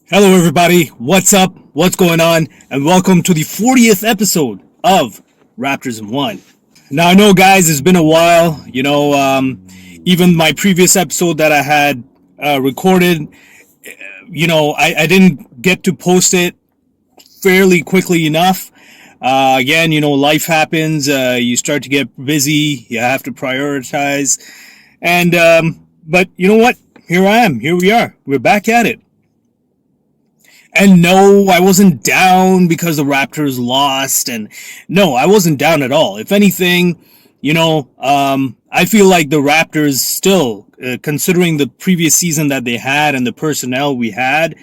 Hello, everybody. What's up? What's going on? And welcome to the 40th episode of Raptors in One. Now, I know, guys, it's been a while. Even my previous episode that I had recorded, I didn't get to post it fairly quickly enough. Again, life happens. You start to get busy. You have to prioritize. But you know what? Here I am. Here we are. We're back at it. And no, I wasn't down because the Raptors lost. And no, I wasn't down at all. If anything, I feel like the Raptors still, considering the previous season that they had and the personnel we had,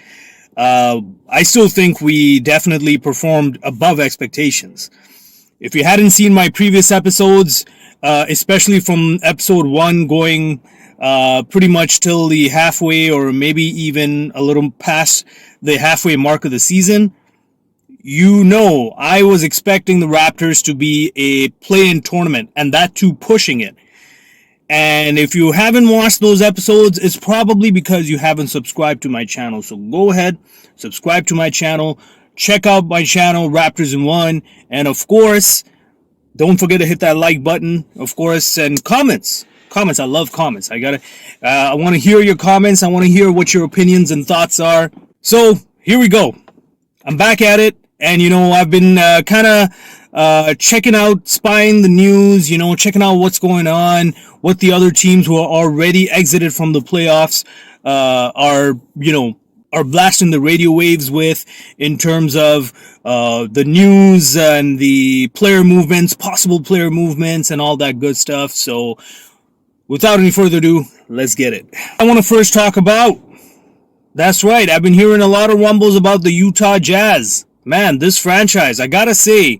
I still think we definitely performed above expectations. If you hadn't seen my previous episodes, especially from episode 1 going pretty much till the halfway or maybe even a little past the halfway mark of the season, I was expecting the Raptors to be a play-in tournament, and that too pushing it. And if you haven't watched those episodes, it's probably because you haven't subscribed to my channel. So go ahead, subscribe to my channel, check out my channel, Raptors in One, and of course, don't forget to hit that like button, of course, and comments. Comments, I love comments. I want to hear your comments. I want to hear what your opinions and thoughts are. So here we go. I'm back at it, and I've been kind of checking out, spying the news, checking out what's going on, what the other teams who are already exited from the playoffs are blasting the radio waves with in terms of the news and the player movements, possible player movements, and all that good stuff. So without any further ado, let's get it. I want to first talk about, that's right, I've been hearing a lot of rumbles about the Utah Jazz. Man, this franchise, I gotta say,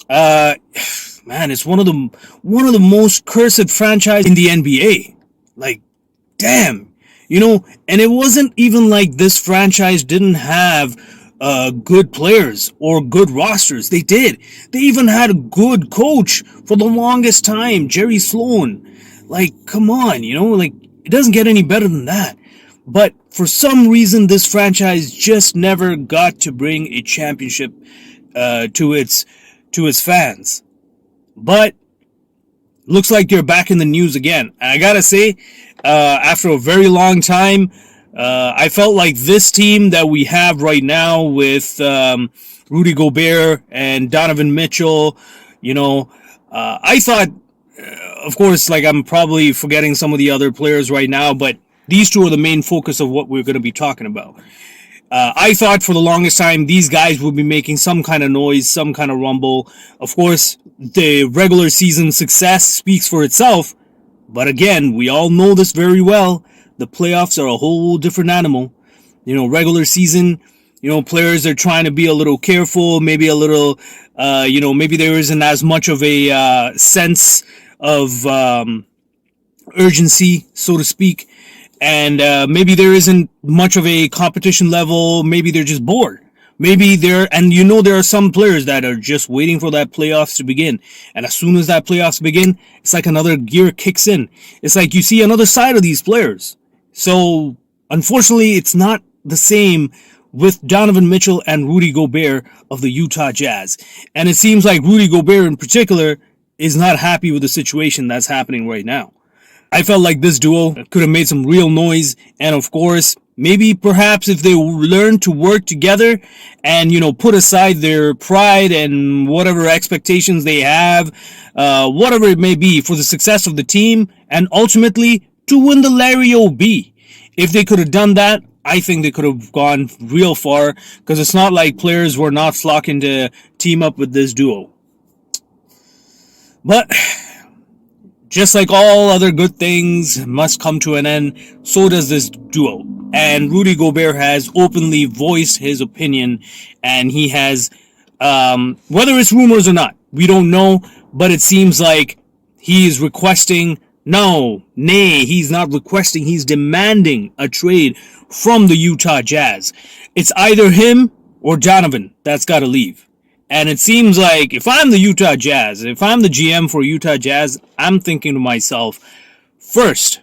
man, it's one of the most cursed franchises in the NBA. Like, damn, and it wasn't even like this franchise didn't have good players or good rosters. They did. They even had a good coach for the longest time, Jerry Sloan. Like, come on, it doesn't get any better than that. But for some reason, this franchise just never got to bring a championship to its fans. But looks like they're back in the news again. And I gotta say, after a very long time, I felt like this team that we have right now with Rudy Gobert and Donovan Mitchell, I thought, of course, like I'm probably forgetting some of the other players right now, but these two are the main focus of what we're going to be talking about. I thought for the longest time these guys would be making some kind of noise, some kind of rumble. Of course, the regular season success speaks for itself, but again, we all know this very well. The playoffs are a whole different animal. Regular season, players are trying to be a little careful, maybe a little, maybe there isn't as much of a sense of urgency, so to speak. And maybe there isn't much of a competition level. Maybe they're just bored. Maybe there are some players that are just waiting for that playoffs to begin. And as soon as that playoffs begin, it's like another gear kicks in. It's like you see another side of these players. So, unfortunately, it's not the same with Donovan Mitchell and Rudy Gobert of the Utah Jazz. And it seems like Rudy Gobert in particular is not happy with the situation that's happening right now. I felt like this duo could have made some real noise, and of course, maybe perhaps if they learn to work together and, put aside their pride and whatever expectations they have, whatever it may be, for the success of the team, and ultimately to win the Larry O.B. If they could have done that, I think they could have gone real far, because it's not like players were not flocking to team up with this duo. But just like all other good things must come to an end, so does this duo. And Rudy Gobert has openly voiced his opinion, and he has, whether it's rumors or not, we don't know, but it seems like he is requesting, he's not requesting, he's demanding a trade from the Utah Jazz. It's either him or Donovan that's got to leave. And it seems like if I'm the Utah Jazz, if I'm the GM for Utah Jazz, I'm thinking to myself, first,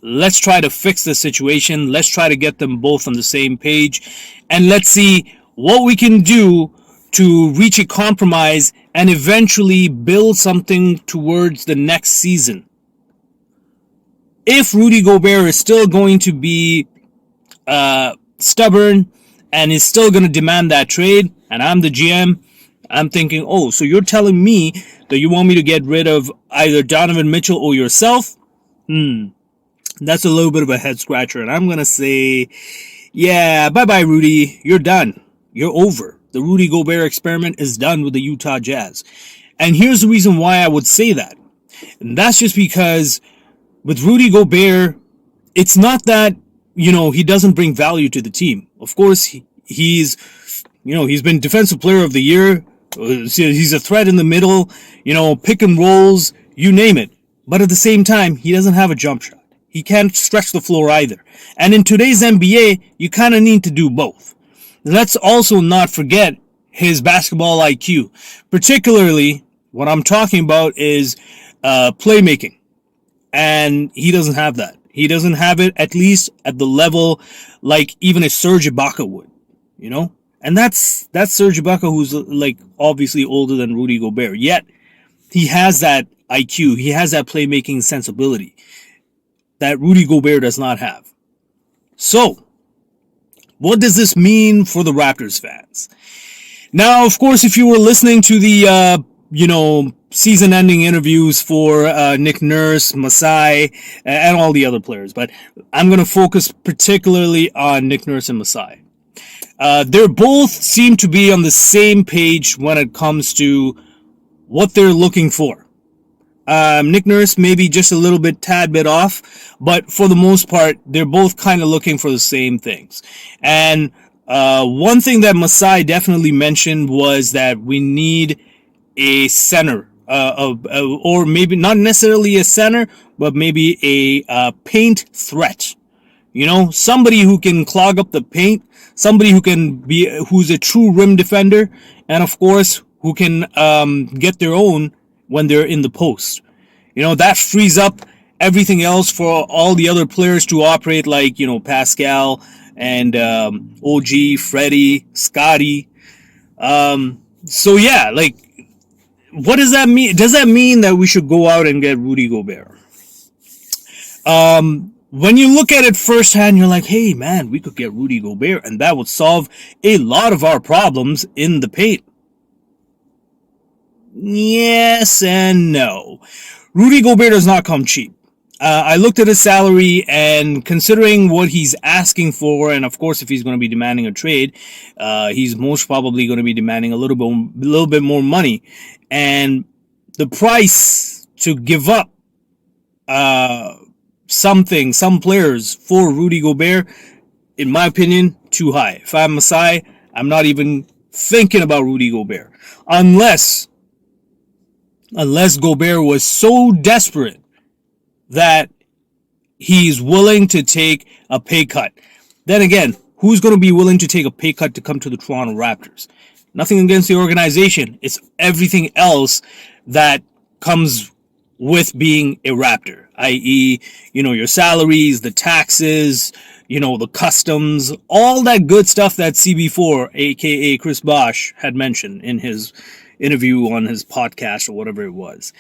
Let's try to fix the situation. Let's try to get them both on the same page. And let's see what we can do to reach a compromise and eventually build something towards the next season. If Rudy Gobert is still going to be stubborn and is still going to demand that trade, and I'm the GM, I'm thinking, oh, so you're telling me that you want me to get rid of either Donovan Mitchell or yourself? That's a little bit of a head scratcher, and I'm going to say, yeah, bye-bye, Rudy. You're done. You're over. The Rudy Gobert experiment is done with the Utah Jazz. And here's the reason why I would say that. And that's just because with Rudy Gobert, it's not that, he doesn't bring value to the team. Of course, he's been Defensive Player of the Year. He's a threat in the middle, pick and rolls, you name it. But at the same time, he doesn't have a jump shot. He can't stretch the floor either. And in today's NBA, you kind of need to do both. Let's also not forget his basketball IQ. Particularly, what I'm talking about is playmaking. And he doesn't have that. He doesn't have it, at least at the level like even a Serge Ibaka would, And that's Serge Ibaka, who's like obviously older than Rudy Gobert. Yet, he has that IQ. He has that playmaking sensibility that Rudy Gobert does not have. So, what does this mean for the Raptors fans? Now, of course, if you were listening to the, season-ending interviews for Nick Nurse, Masai, and all the other players, but I'm going to focus particularly on Nick Nurse and Masai. They both seem to be on the same page when it comes to what they're looking for. Nick Nurse maybe just a little bit, tad bit off, but for the most part, they're both kind of looking for the same things. And one thing that Masai definitely mentioned was that we need a center, or maybe not necessarily a center, but maybe a paint threat. Somebody who can clog up the paint, somebody who's a true rim defender, and of course, who can get their own when they're in the post. That frees up everything else for all the other players to operate like, Pascal and OG, Freddie, Scotty. So yeah, like, what does that mean? Does that mean that we should go out and get Rudy Gobert? When you look at it firsthand, you're like, hey man, we could get Rudy Gobert and that would solve a lot of our problems in the paint. Yes and no. Rudy Gobert does not come cheap. I looked at his salary, and considering what he's asking for, and of course if he's going to be demanding a trade, he's most probably going to be demanding a little bit more money. And the price to give up some players for Rudy Gobert, in my opinion, too high. If I'm Masai, I'm not even thinking about Rudy Gobert. Unless Gobert was so desperate that he's willing to take a pay cut. Then again, who's going to be willing to take a pay cut to come to the Toronto Raptors? Nothing against the organization. It's everything else that comes with being a Raptor, i.e., your salaries, the taxes, the customs, all that good stuff that CB4, aka Chris Bosh, had mentioned in his interview on his podcast or whatever it was.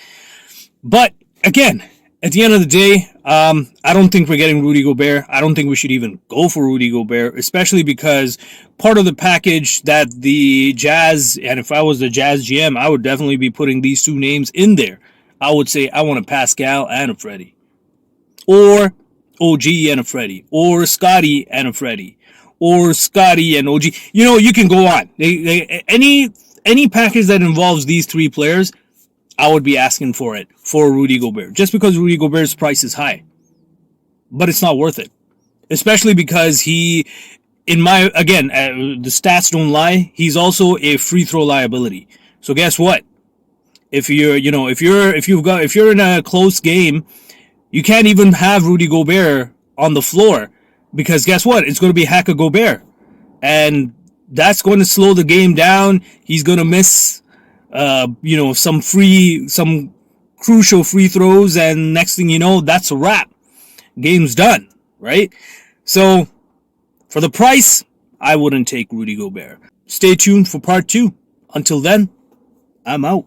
But again, at the end of the day, I don't think we're getting Rudy Gobert. I don't think we should even go for Rudy Gobert, especially because part of the package that the Jazz, and if I was the Jazz GM, I would definitely be putting these two names in there. I would say I want a Pascal and a Freddie, or OG and a Freddie, or Scotty and a Freddie, or Scotty and OG. You can go on. Any package that involves these three players, I would be asking for it for Rudy Gobert, just because Rudy Gobert's price is high. But it's not worth it, especially because the stats don't lie. He's also a free throw liability. So guess what? If you're in a close game, you can't even have Rudy Gobert on the floor, because guess what? It's going to be Hacker Gobert, and that's going to slow the game down. He's going to miss some crucial free throws, and next thing you know, that's a wrap. game's done, right? So, for the price, I wouldn't take Rudy Gobert. Stay tuned for part 2. Until then, I'm out.